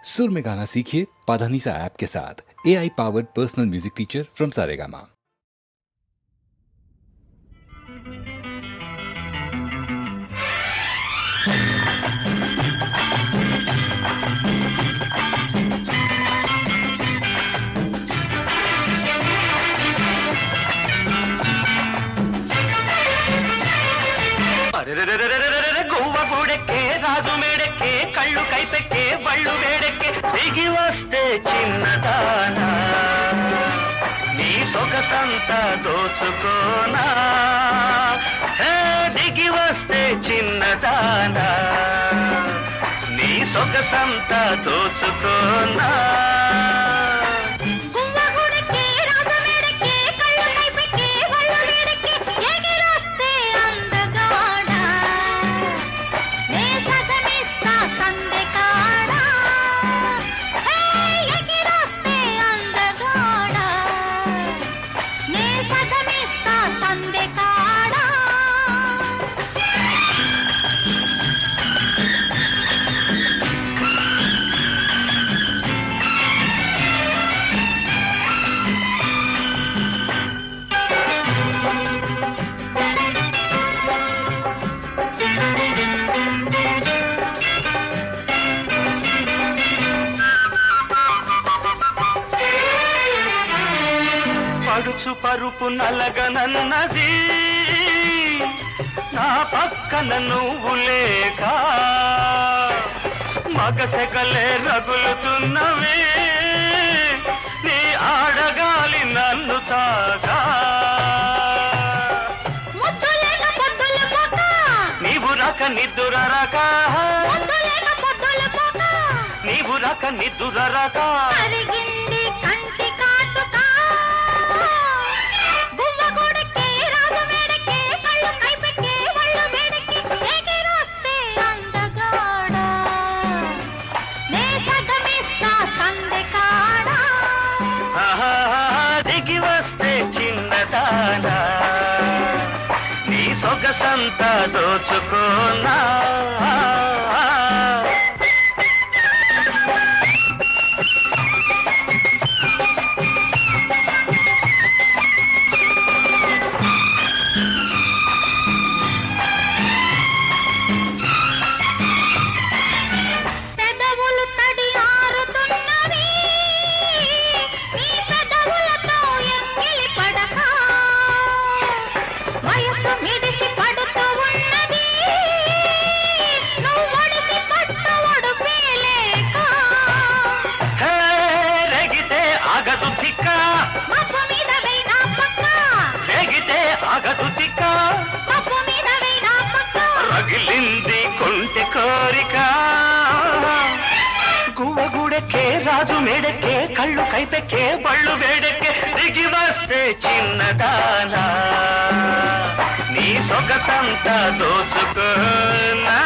सुर में गाना सीखिए पाधानीसा ऐप के साथ। AI powered personal music teacher from Saregama. గువ్వ గూడెక్కే రాజు మేడెక్కే కళ్ళు కైపెక్కే బళ్ళు వేడెక్కే దిగి వస్తే చిన్నదానా నీ సొగసంతా దోచుకోనా దిగి వస్తే చిన్నదానా నీ సొగసంతా దోచుకోనా పడుచు పరుపు నలగనన్నది నా పక్కన నువ్వు లేక మగసెగలే రగులుతున్నవి నీ ఆడగాలి నన్ను తాగా నీవు రక నిద్దురరక నీవు రక నిద్దురరక దిగి వస్తే చిన్నదానా నీ సొగసంతా దోచుకోనా రగిలింది కొంటె కోరిక గువ్వగూడెక్కే రాజు మేడెక్కే కళ్ళు కైపెక్కే బళ్ళు వేడెక్కే దిగి వస్తే చిన్నదానా నీ సొగసంతా దోచుకోనా